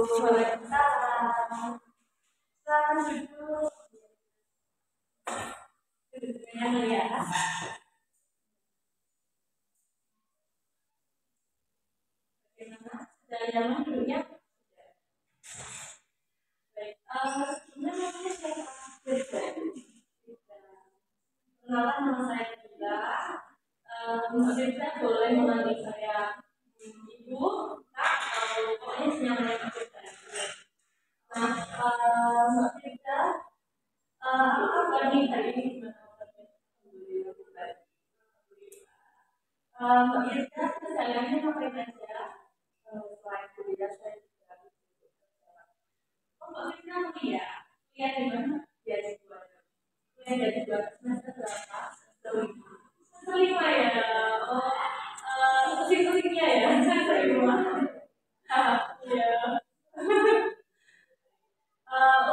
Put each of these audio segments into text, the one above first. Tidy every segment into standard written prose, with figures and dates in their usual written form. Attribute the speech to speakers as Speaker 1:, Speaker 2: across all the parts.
Speaker 1: Waalaikumsalam. Selamat duduk. Duduknya ya. Bagaimana? Sudah nyaman duduknya? Baik. Sebelumnya saya kenalan nama saya Gila. Mbak Firda boleh memanggil saya Ibu, Kak, atau pokoknya senyamannya Mbak Firda. Nah, Mbak Firda, apa kabar nih hari ini? Mbak Firda, kesehariannya ngapain aja? Selain kuliah, saya juga Mbak Firda kuliah di mana? Beasiswa. Kuliah dari 2 semester berapa? Semester 5 ya. Oh, pusing-pusingnya ya. Semester 5. Iya.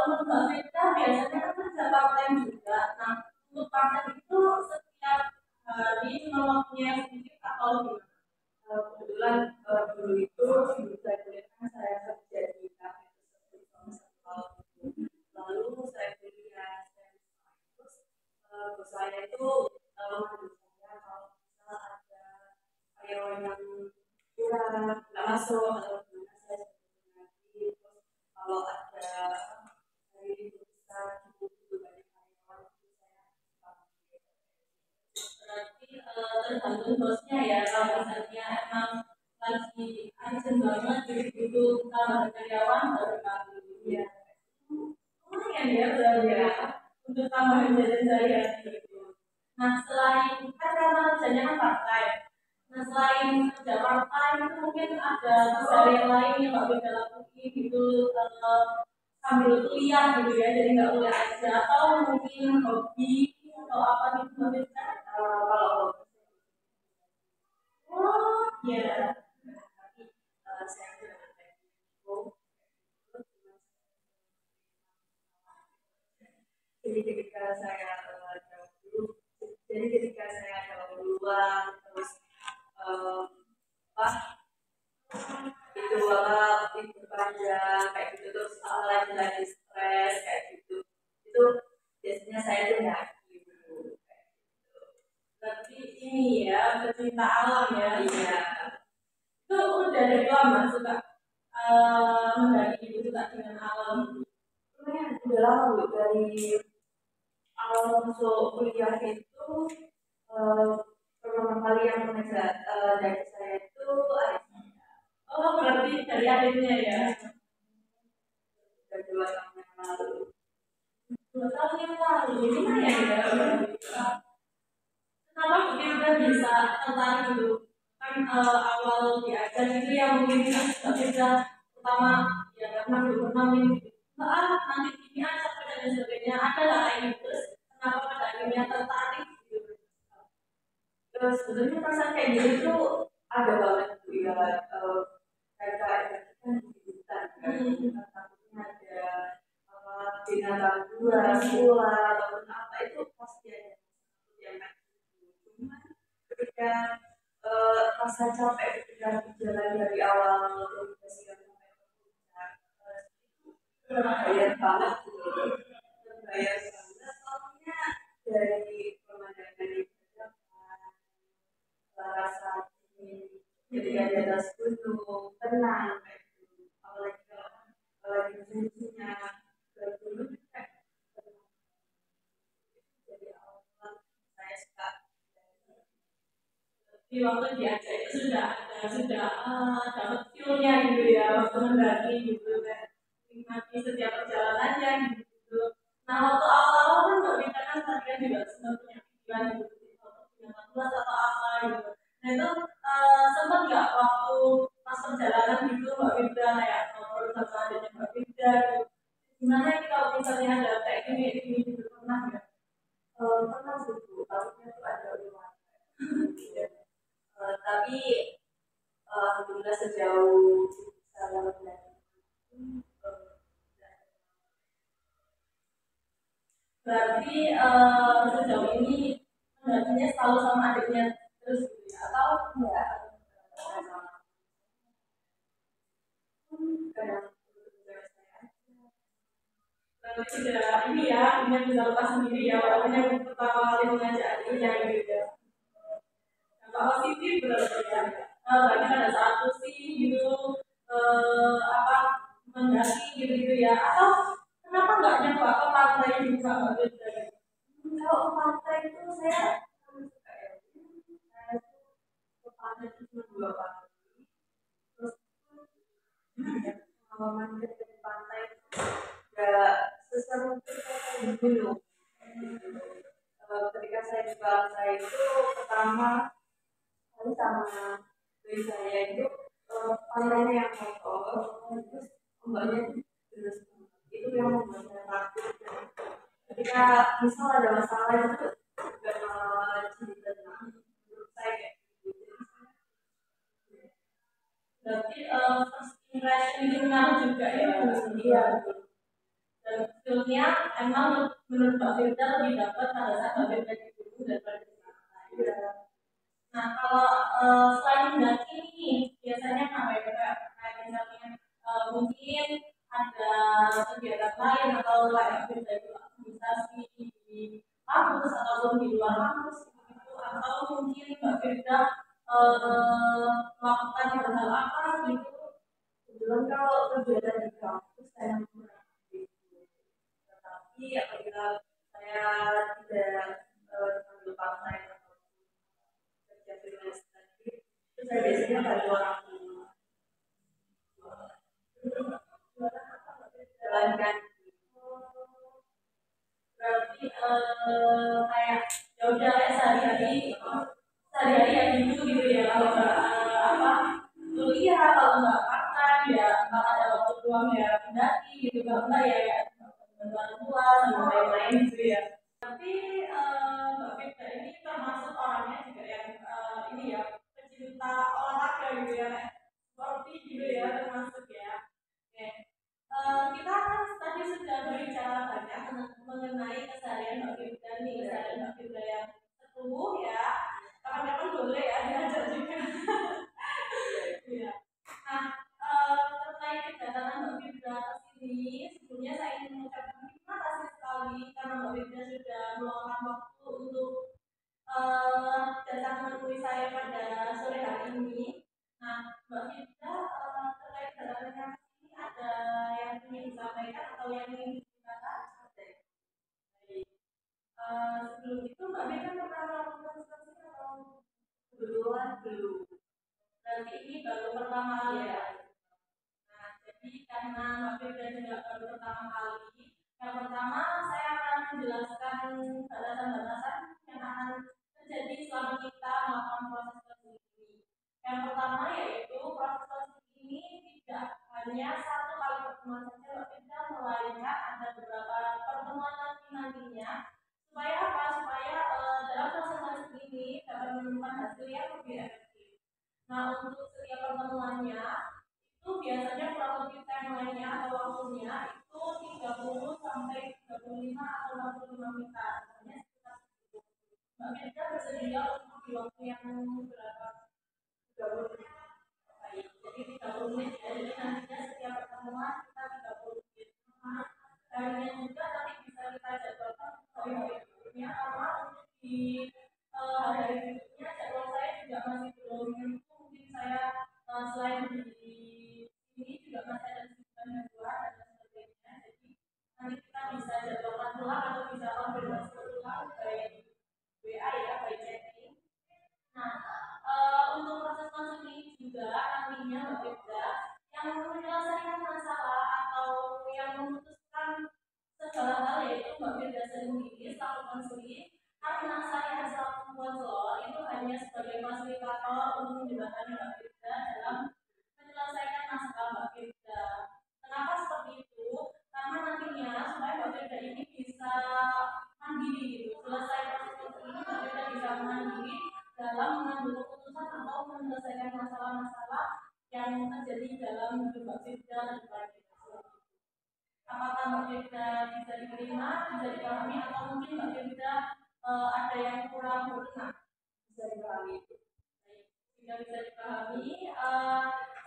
Speaker 1: Untuk Mbak Firda biasanya kan kerja part-time juga. Nah, untuk part-time itu setiap hari cuma waktunya sedikit atau gimana? Kebetulan dulu itu sebelum saya kuliah kan saya kerja di kafe tersebut selama 1 tahun. Lalu saya kuliah, terus bos saya itu memanggil saya kalau misal ada karyawan yang kurang nggak masuk atau gimana saya sebutkan lagi. Terus kalau ada hari libur besar cukup banyak karyawan itu saya panggil. Berarti tergantung bosnya ya, kalau misalnya emang lagi urgent banget gitu tambah karyawan baru panggil ya. Lumayan ya berarti ya untuk tambahan jajan sehari-hari gitu. Nah, selain kan karena kerjanya kan part-time. Nah, selain kerja part-time itu mungkin ada keseharian lain yang Mbak Firda lakuin gitu sambil kuliah gitu ya, jadi nggak kuliah aja atau mungkin hobi atau apa gitu Mbak Firda? Kalau oh ya, saya jadi ketika saya dulu jadi ketika saya duluan terus apa itu itu panjang kayak gitu terus lagi stres kayak gitu itu biasanya saya tuh nyaki dulu kayak gitu. Berarti ini ya pecinta alam ya. Iya. Itu udah dari lama suka mendaki itu suka dengan alam. Udah lama Bu, dari awal masuk kuliah itu pertama kali yang mengajak dari saya itu ayahnya. Oh berarti dari adiknya ya? Dari 2 tahun yang lalu. 2 tahun yang lalu, gimana ya? Kenapa mungkin udah bisa tertarik gitu? Kan awal diajar itu yang mungkin nggak bisa pertama ya karena belum pernah gitu. Nanti ini aja dan sebagainya ada lah kayak gitu. Kenapa pada akhirnya tertarik gitu? Terus sebenarnya perasaan kayak gitu tuh ada banget tuh ya kayak kan di hutan kan takutnya ada apa binatang buas ular ataupun apa itu pasti ada yang kayak gitu. Cuman ketika rasa capek ketika berjalan dari awal ke siang sampai ke puncak berbayar banget gitu berbayar banget soalnya dari pemandangan itu rasa jadi di atas gunung tenang kayak gitu apalagi kalau lagi musim-musimnya ke gunung kayak jadi awal saya suka di waktu diajak itu sudah dapat feel-nya gitu ya waktu mendaki gitu kan nikmati setiap perjalanannya gitu. Nah waktu awal-awal kan kita kan tadi juga sempat punya pikiran gitu punya kelas atau apa gitu. Nah itu sempat nggak waktu pas perjalanan gitu Mbak Firda kayak ngobrol sama adanya Mbak Firda gitu. Gimana ini kalau misalnya ada kayak gini gitu pernah nggak? Pernah sih Bu, takutnya tuh ada ulang. Tapi alhamdulillah sejauh saya belajar berarti sejauh ini mendakinya selalu sama adiknya terus gitu ya atau enggak? Kadang sudah ini ya, ini bisa lepas sendiri ya, walaupun yang pertama kali mengajak ini yang gitu. Dampak positif berarti ya. Bahkan ada satu sih gitu apa mendaki gitu-gitu ya, atau kenapa nggak nyoba ke pantai juga nggak gitu? Kalau ke pantai itu saya suka ya, saya ke pantai itu cuma 2 kali, terus pengalaman di pantai nggak seseru kita dulu. Ketika saya di pantai itu pertama kali sama dari saya itu pantainya yang kotor, terus ombaknya deras, itu yang membuat saya takut. Ketika misal ada masalah itu nggak malah jadi tenang, menurut saya kayak gitu. Berarti first impression itu ngaruh juga ya, iya. Dan skillnya emang menurut Mbak Firda lebih dapat pada saat Mbak Firda di gunung daripada di pantai. Nah kalau selain mendaki nih biasanya apa ya, kayak misalnya mungkin ada kegiatan lain atau kayak Firda itu aktivitas di kampus ataupun di luar kampus gitu, atau mungkin Mbak Firda melakukan hal-hal apa gitu. Kebetulan kalau kegiatan di kampus saya kurang aktif, tapi apabila saya tidak mengambil part-time atau kerja freelance tadi, itu saya biasanya bantu orang tua. Jalankan berarti kayak ya udah kayak sehari-hari ya gitu ya, kalau nggak apa kuliah, kalau nggak makan ya nggak ada waktu luang ya mendaki gitu, kalau nggak ya bantuan tua sama lain-lain gitu ya. Tapi Mbak Firda ini termasuk orangnya juga yang ini ya, pecinta olahraga gitu ya, kayak sporty gitu ya, termasuk ya. Oke. Kita kan tadi sudah berbicara banyak mengenai keseharian Mbak Firda nih, keseharian Mbak Firda yang setubuh ya. Kapan-kapan boleh ya diajak juga. Iya. Nah, terkait kedatangan Mbak Firda ke sini, sebelumnya saya ingin mengucapkan terima kasih sekali karena Mbak Firda sudah meluangkan waktu untuk datang menemui saya pada sore hari ini. Nah, Mbak Firda terkait kedatangannya ke sini ada yang ingin disampaikan atau yang ingin diceritakan? Baik. Sebelum itu Mbak Firda pernah melakukan seperti atau kebetulan belum? Berarti ini baru pertama kali ya. Nah, jadi karena Mbak Firda juga baru pertama kali, yang pertama saya akan menjelaskan batasan-batasan yang akan terjadi selama kita melakukan proses coaching ini. Yang pertama yaitu proses coaching ini tidak hanya satu kali pertemuan saja Mbak Firda, melainkan ada beberapa pertemuan nantinya. Supaya apa? Supaya dalam proses coaching ini dapat menemukan hasil yang lebih efektif. Nah, untuk setiap pertemuannya itu biasanya kurang lebih timeline-nya atau waktunya itu 30 sampai 35 atau 45 menit. Artinya sekitar 10. Mbak Firda bersedia untuk di waktu yang berapa? 30 menit. Baik, jadi 30 menit ya. Jadi nantinya setiap pertemuan kita 30 menit. Nah, harinya juga nanti bisa kita jadwalkan hari-hari berikutnya, karena untuk di hari-hari berikutnya jadwal saya juga masih belum tentu. Mungkin saya selain di ini juga masih ada kesibukan di luar dan sebagainya. Jadi nanti kita bisa jadwalkan ulang atau bisa konfirmasi ulang baik WA ya, baik chatting. Nah, untuk proses konseling juga nantinya Mbak Firda yang menyelesaikan masalah atau yang memutuskan segala hal yaitu Mbak Firda sendiri selaku konseling, karena saya selaku konselor itu hanya sebagai fasilitator untuk menjembatani Mbak Firda dalam menyelesaikan masalah Mbak Firda. Kenapa seperti itu? Karena nantinya supaya Mbak Firda ini bisa mandiri gitu. Selesai proses ini Mbak Firda bisa mandiri dalam mengambil keputusan atau menyelesaikan masalah-masalah yang terjadi dalam hidup Mbak Firda dan keluarga. Apakah Mbak Firda bisa diterima, bisa dipahami, atau mungkin Mbak Firda ada yang kurang berkenan? Bisa dipahami. Jika bisa dipahami,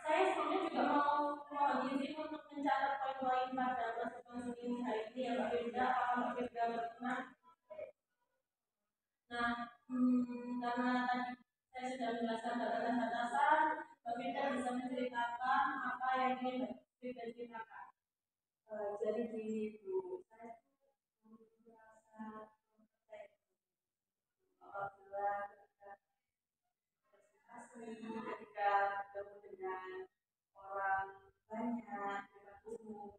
Speaker 1: saya sebelumnya juga mau mohon izin untuk mencatat poin-poin pada proses konseling hari ini ya Mbak jadi gini Bu, saya tuh merasa apabila asli ketika bertemu dengan orang banyak dengan umum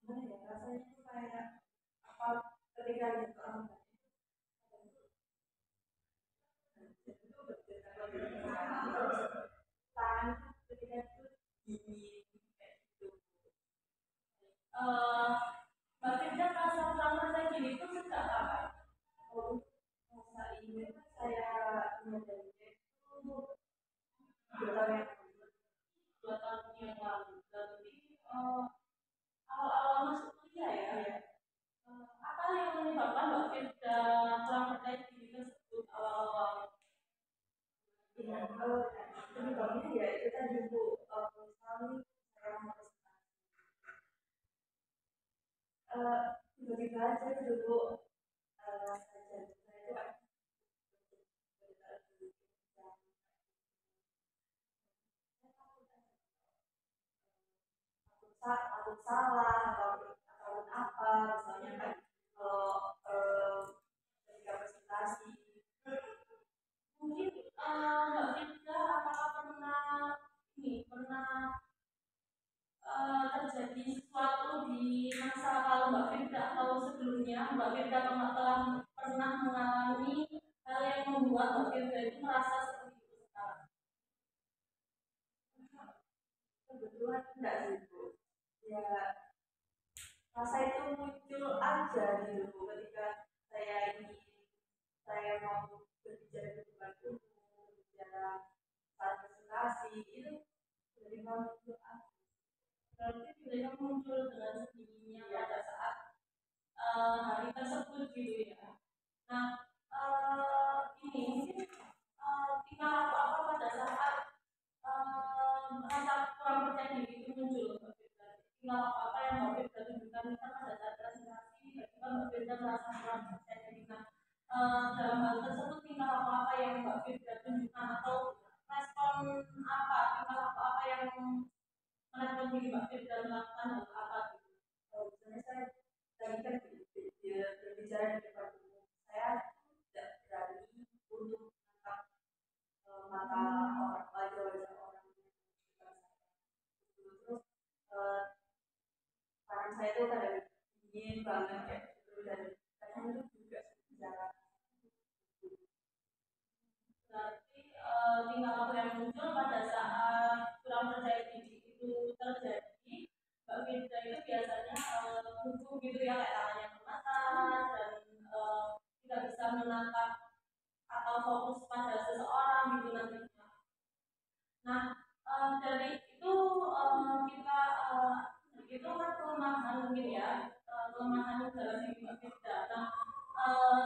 Speaker 1: gimana ya rasanya tuh kayak apa ketika lihat orang tangan ketika itu dingin kayak gitu. Mbak Firda merasa kurang percaya diri itu sejak kapan? Oh, masa ini saya menyadarinya itu 2 tahun yang lalu. 2 tahun yang lalu. Berarti awal-awal masuk kuliah ya. Apa yang menyebabkan Mbak Firda kurang percaya diri tersebut awal-awal? Iya, penyebabnya ya itu tadi Bu, misalnya saya harus tiba-tiba aja dulu saja saya itu kan takut salah atau apa misalnya kan kalau ketika presentasi mungkin Mbak Firda apakah pernah terjadi sesuatu di masa lalu Mbak Firda atau sebelumnya Mbak Firda telah pernah mengalami hal yang membuat Mbak Firda itu merasa seperti itu sekarang? Kebetulan enggak sih Bu, ya rasa itu muncul aja gitu ketika saya mau berbicara di depan umum, berbicara saat presentasi itu tiba-tiba muncul aja. Berarti tiba-tiba muncul dengan sendirinya pada saat hari tersebut gitu ya. Nah, ini mungkin tinggal apa pada saat merasa kurang percaya diri itu muncul. Tinggal apa yang Mbak Firda tunjukkan kita pada saat presentasi tiba-tiba Mbak Firda merasa kurang percaya diri. Nah, dalam hal tersebut tinggal apa yang Mbak Firda tunjukkan atau respon apa, tinggal apa yang merespon diri Mbak Firda melakukan hal apa gitu. Misalnya saya tadi kan berbicara di depan umum, saya tidak berani untuk menatap mata orang wajah orang yang sekitar saya. Terus tangan saya itu kadang dingin banget kayak gitu dan kadang itu juga bicara. Berarti tingkah laku yang muncul pada saat kurang percaya diri itu terjadi, Mbak Firda itu biasanya gugup gitu ya, kayak tangannya gemetar dan tidak bisa menatap atau fokus pada seseorang gitu nantinya. Nah, dari itu kita itu kan kelemahan mungkin ya, kelemahan dalam diri Mbak Firda. Nah,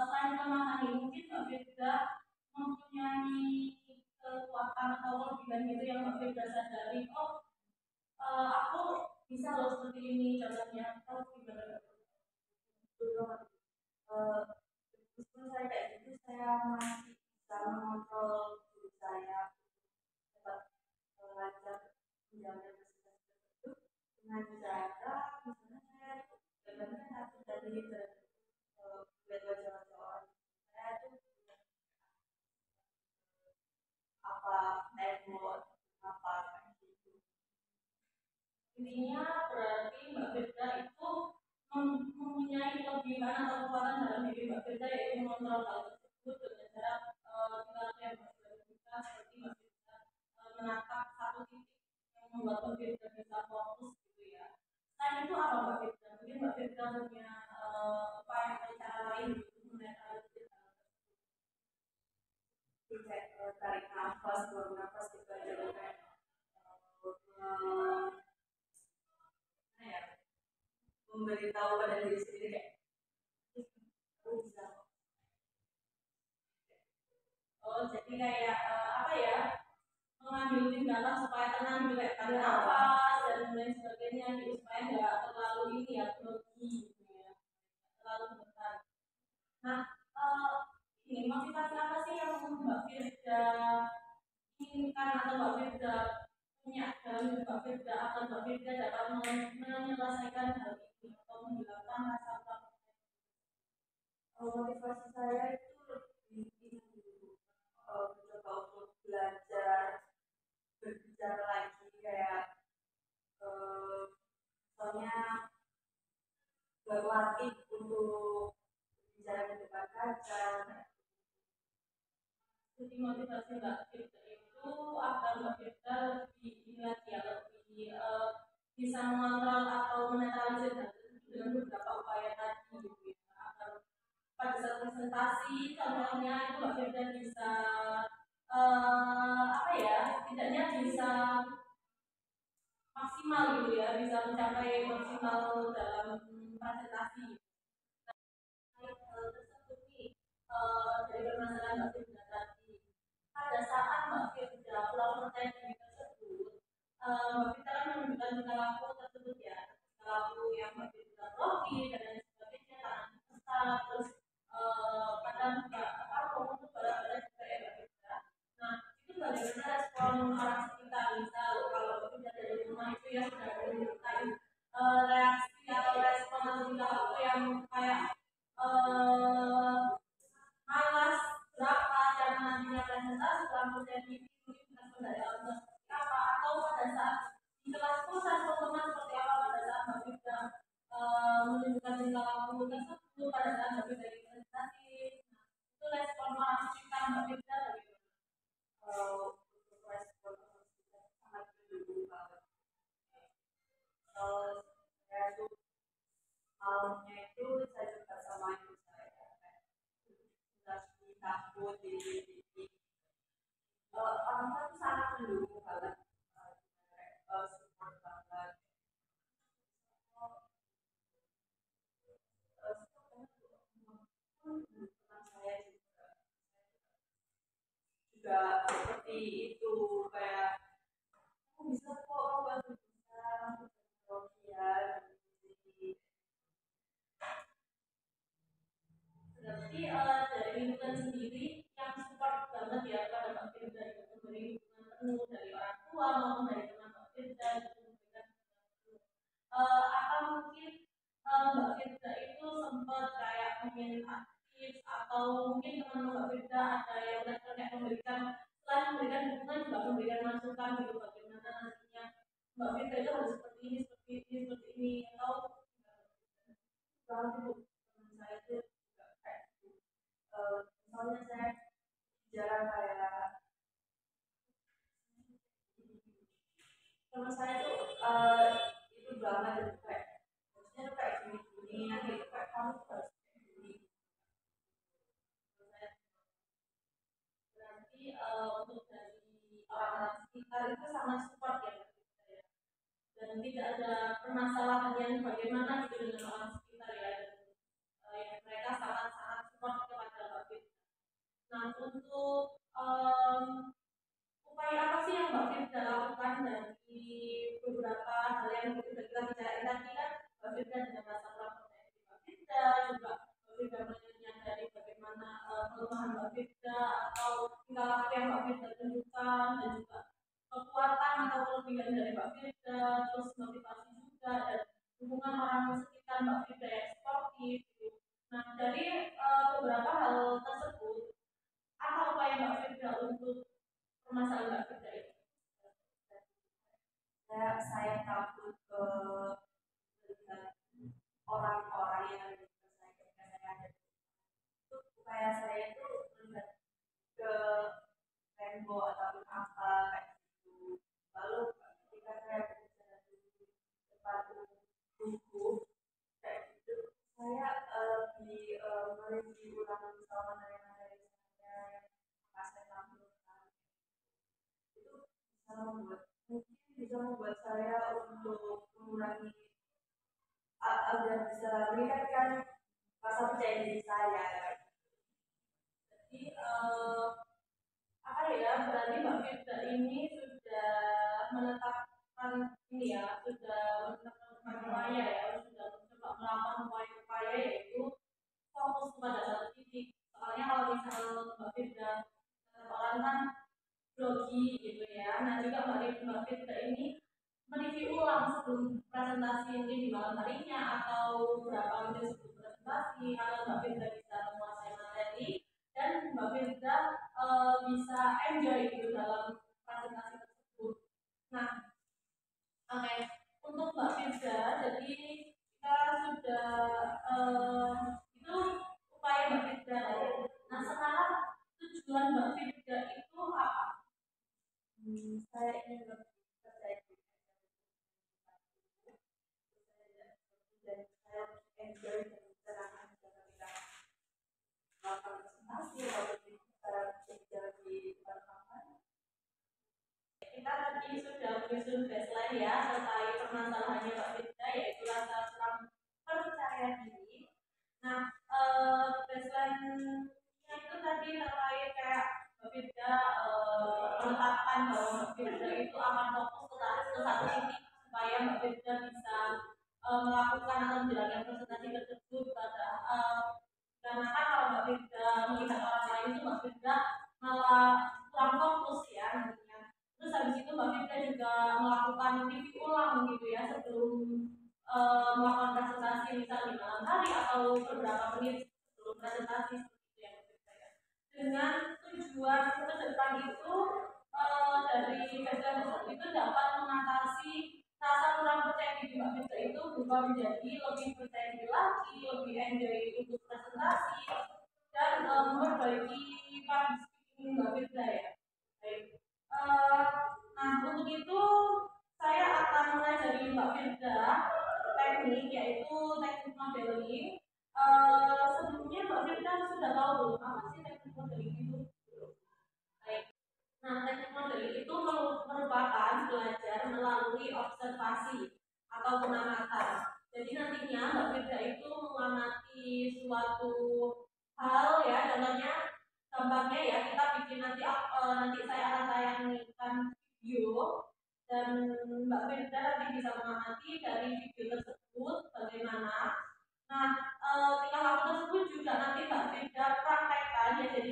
Speaker 1: selain kelemahan ini mungkin Mbak Firda mempunyai kekuatan atau kelebihan gitu yang Mbak Firda sadari. Oh, aku bisa loh seperti ini contohnya. Oh, gimana? Belum. Meskipun saya kayak gitu, saya masih bisa mengontrol diri saya dapat belajar menjalankan proses tersebut dengan cara misalnya saya benar-benar satu dari melihat wajah-wajah orang saya itu apa tembok apa gitu. Intinya berarti Mbak Firda itu mempunyai kelebihan atau kekuatan dalam diri Mbak Firda yaitu mengontrol hal tersebut dengan cara tinggal yang Mbak Firda seperti Mbak Firda menatap satu titik yang membuat Mbak Firda bisa fokus gitu ya. Selain itu apa Mbak Firda? Mungkin Mbak Firda punya upaya atau cara lain untuk menatap tarik nafas, buang nafas gitu aja kayak ya, memberitahu pada diri sendiri kayak aku bisa. Oh jadi kayak apa ya, mengambil tindakan supaya tenang gitu kayak tarik nafas dan lain sebagainya gitu supaya nggak terlalu ini ya grogi gitu ya, terlalu gemetar. Nah ini motivasi apa sih yang Mbak Firda inginkan atau Mbak Firda punya dalam Mbak Firda akan Mbak Firda dapat menyelesaikan hal ini atau menghilangkan rasa takut? Motivasi saya itu lebih ini mencoba untuk belajar berbicara lagi kayak misalnya berlatih untuk berbicara di depan kaca. Jadi motivasi Mbak Firda itu agar Mbak Firda lebih ingat ya, lebih bisa mengontrol atau menetralisir dengan beberapa upaya tadi gitu ya. Agar pada saat presentasi contohnya itu Mbak Firda bisa apa ya, setidaknya bisa maksimal gitu ya, bisa mencapai maksimal dalam presentasi. Tersebut nih dari permasalahan Mbak Firda tadi, pada saat Mbak Firda pulang pertanyaan tersebut, Mbak Firda kan menunjukkan tingkah laku tersebut ya, tingkah laku yang Mbak Firda grogi dan lain sebagainya, tangan besar, terus kadang juga apa ngomong tuh balik-balik juga ya Mbak Firda. Nah itu bagaimana respon orang sekitar, misal kalau Mbak Firda dari rumah itu ya sudah menunjukkan reaksi atau respon atau tingkah laku yang kayak malas berapa dan nantinya presentasi langsung jadi respon dari orang seperti apa, atau pada saat di kelas pun respon teman seperti apa pada saat Mbak Firda menunjukkan tingkah laku tersebut pada saat Mbak Firda di presentasi. Nah, itu respon orang sekitar Mbak Firda bagaimana? Untuk respon orang sekitar sangat mendukung banget. Saya tuh malamnya itu saya juga sama ibu saya lagi takut di orang tua tuh sangat mendukung banget, support banget. Teman saya juga seperti itu, kayak aku bisa kok, aku bisa ya. Berarti dari lingkungan sendiri yang support banget ya kepada Mbak Firda itu, memberi dukungan penuh dari orang tua maupun dari teman Mbak Firda itu memberikan apa mungkin Mbak Firda itu sempat kayak ingin aktif atau mungkin teman Mbak Firda ada yang kayak memberikan, selain memberikan dukungan juga memberikan masukan gitu bagaimana nantinya Mbak Firda itu harus seperti ini seperti ini seperti ini, atau kalau teman saya itu juga kayak misalnya saya bicara kayak teman saya tuh itu banget itu kayak maksudnya tuh kayak gini-gini nanti kayak kamu tuh harus kayak gini. Berarti untuk dari orang-orang sekitar itu sangat support ya, dan tidak ada permasalahan yang bagaimana gitu dengan orang sekitar ya, dan mereka sangat-sangat support kepada Mbak Firda. Nah untuk upaya apa sih yang Mbak Firda lakukan dari beberapa hal yang sudah kita bicarain tadi kan, Mbak Firda dengan rasa percaya diri Mbak Firda, juga Mbak Firda menyadari bagaimana kelemahan Mbak Firda atau tingkah laku yang Mbak Firda tunjukkan, dan juga kekuatan atau kelebihan dari Mbak Firda, terus motivasi juga dan hubungan orang sekitar Mbak Firda yang sportif gitu. Nah dari beberapa hal tersebut, apa upaya Mbak Firda untuk permasalahan Mbak Firda ini? Saya takut ke melihat orang-orang yang ada di saya ketika saya ada itu, upaya saya itu melihat ke tembok atau apa kayak gitu. Lalu ketika saya berbicara di depan buku kayak gitu, saya mereview ulang sama materi saya yang saya tampilkan, itu bisa membuat, mungkin bisa membuat saya untuk mengurangi agar bisa meningkatkan rasa percaya diri saya. Jadi apa ya, berarti Mbak Firda ini sudah menetapkan ini ya, sudah menetapkan upaya ya, sudah mencoba melakukan upaya-upaya yaitu fokus pada satu titik. Soalnya kalau misal Mbak Firda terlalu kan grogi gitu ya. Nah juga Mbak Firda ini mereview ulang sebelum presentasi mungkin di malam harinya atau berapa menit sebelum presentasi, atau Mbak Firda bisa menguasai materi dan Mbak Firda bisa enjoy gitu dalam presentasi tersebut. Nah, oke, untuk Mbak Firda, jadi kita sudah itu upaya Mbak Firda ya. Nah, sekarang tujuan Mbak Firda itu apa? Saya ingin berpercaya dan saya enjoy dan keterangan ketika melakukan presentasi atau kerja di tempat makan. Kita tadi sudah menyusun baseline ya terkait permasalahannya Mbak Firda, yaitu rasa kurang percaya diri. Nah, baseline-nya itu tadi terkait kayak Mbak Firda menetapkan bahwa Mbak Firda itu akan fokus ke satu titik supaya Mbak Firda bisa melakukan atau menjalankan presentasi tersebut pada karena kan kalau Mbak Firda melihat orang lain itu Mbak Firda malah kurang fokus ya nantinya. Terus habis itu Mbak Firda juga melakukan review ulang gitu ya sebelum melakukan presentasi misal di malam hari atau beberapa menit sebelum presentasi seperti itu ya Mbak Firda ya. Dengan tujuan ke depan itu dari baseline tersebut itu dapat mengatasi rasa kurang percaya diri Mbak Firda itu berubah menjadi lebih percaya diri lagi, lebih enjoy untuk presentasi dan memperbaiki public speaking Mbak Firda ya. Baik. Nah untuk itu saya akan mengajari Mbak Firda teknik yaitu teknik modeling. Sebelumnya Mbak Firda sudah tahu belum apa sih teknik modeling itu? Baik. Nah, teknik modeling itu merupakan belajar melalui observasi atau pengamatan. Jadi nantinya Mbak Firda itu mengamati suatu hal ya, contohnya gambarnya ya kita bikin nanti saya akan tayangkan video dan Mbak Firda nanti bisa mengamati dari video tersebut bagaimana. Nah, tingkah laku tersebut juga nanti Mbak Firda praktekkan ya, jadi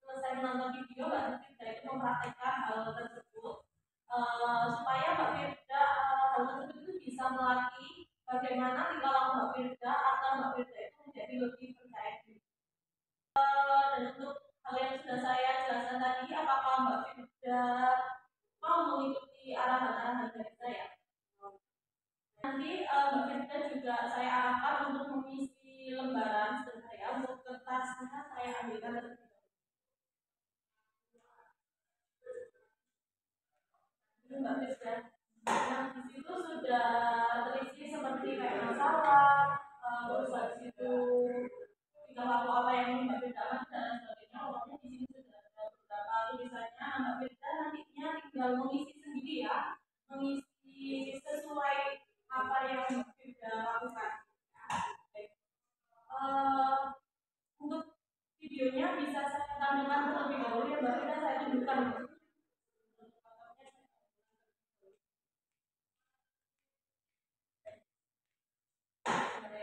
Speaker 1: selesai menonton video Mbak Firda itu mempraktekkan hal tersebut supaya Mbak Firda hal tersebut itu bisa melatih bagaimana tingkah laku Mbak Firda agar Mbak Firda itu menjadi lebih percaya diri. Dan untuk hal yang sudah saya jelaskan tadi, apakah Mbak Firda mau mengikuti arahan-arahan dari saya? Nanti Mbak Firda juga saya arahkan untuk mengisi lembaran sebentar ya, untuk kertasnya saya ambilkan terlebih dahulu. Ini Mbak Firda. Nah, di situ sudah terisi seperti kayak masalah, terus habis itu tingkah laku apa yang Mbak Firda alami dan sebagainya. Pokoknya di sini sudah ada beberapa tulisannya. Mbak Firda nantinya tinggal mengisi sendiri ya, mengisi sesuai apa yang Mbak Firda lakukan. Baik. Untuk videonya bisa saya tampilkan terlebih dahulu ya Mbak Firda, saya tunjukkan.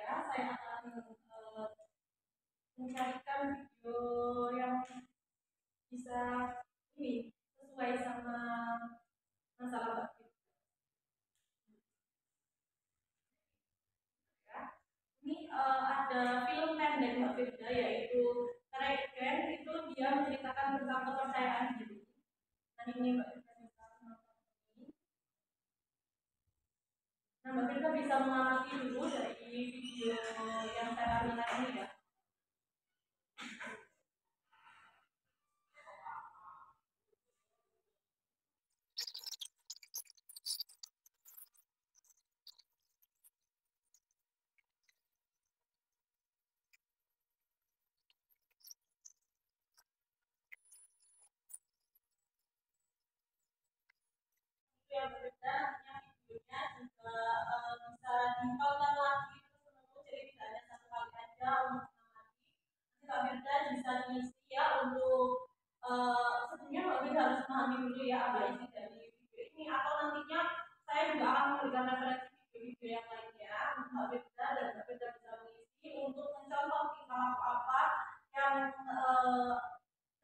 Speaker 1: Ya, saya akan mencarikan video yang bisa ini sesuai sama masalah Mbak Firda. Ya. Ini ada film pendek Mbak Firda yaitu Traigen, itu dia menceritakan tentang kepercayaan diri. Nah ini Mbak Firda bisa menonton ini. Nah Mbak Firda bisa mengamati dulu dari video yang saya tampilkan ini ya. Yang berbeda nantinya videonya juga bisa ditonton lagi terus menunggu, jadi tidak hanya satu kali aja untuk mengamati. Nanti Mbak Firda bisa diisi ya untuk sebelumnya Mbak Firda harus memahami dulu ya apa isi dari video ini, atau nantinya saya juga akan memberikan referensi video-video yang lainnya untuk Mbak Firda dan Mbak Firda bisa mengisi untuk mencontoh tingkah laku apa yang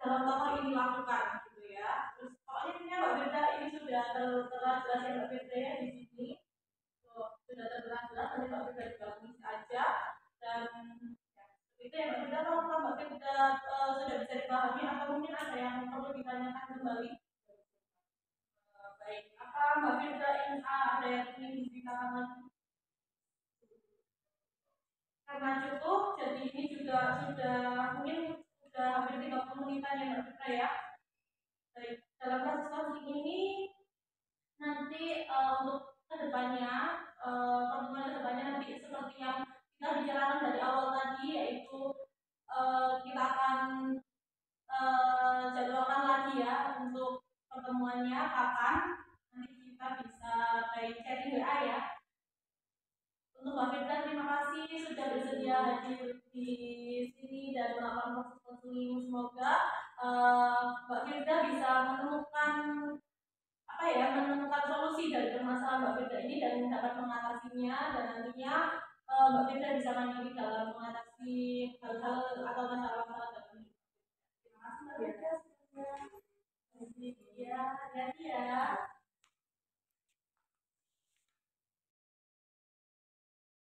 Speaker 1: dalam tokoh ini lakukan gitu ya. Terus pokoknya Mbak Firda ini sudah terjelas ya Mbak Firda ya di sudah terbelah jelas nanti Mbak Firda juga mengisi aja dan ya, itu ya Mbak Firda. Kalau Mbak Firda sudah bisa dipahami atau mungkin ada yang perlu ditanyakan kembali. Baik, apa Mbak Firda ada yang ingin diceritakan lagi? Karena cukup, jadi ini juga sudah mungkin sudah hampir 30 menitan ya Mbak Firda ya. Baik, dalam kasus counseling ini nanti untuk kedepannya pertemuan kedepannya nanti seperti yang kita bicarakan dari awal tadi, yaitu kita akan jadwalkan lagi ya untuk pertemuannya kapan. Nanti kita bisa by chatting WA ya. Untuk Mbak Firda, terima kasih sudah bersedia hadir di sini dan melakukan proses konseling. Semoga Mbak Firda bisa menemukan menemukan solusi dari permasalahan Mbak Firda ini dan dapat mengatasinya, dan nantinya Mbak Firda bisa mandiri dalam mengatasi hal-hal atau masalah-masalah dalam hidup. Terima kasih Mbak Firda. Ya, jadi ya.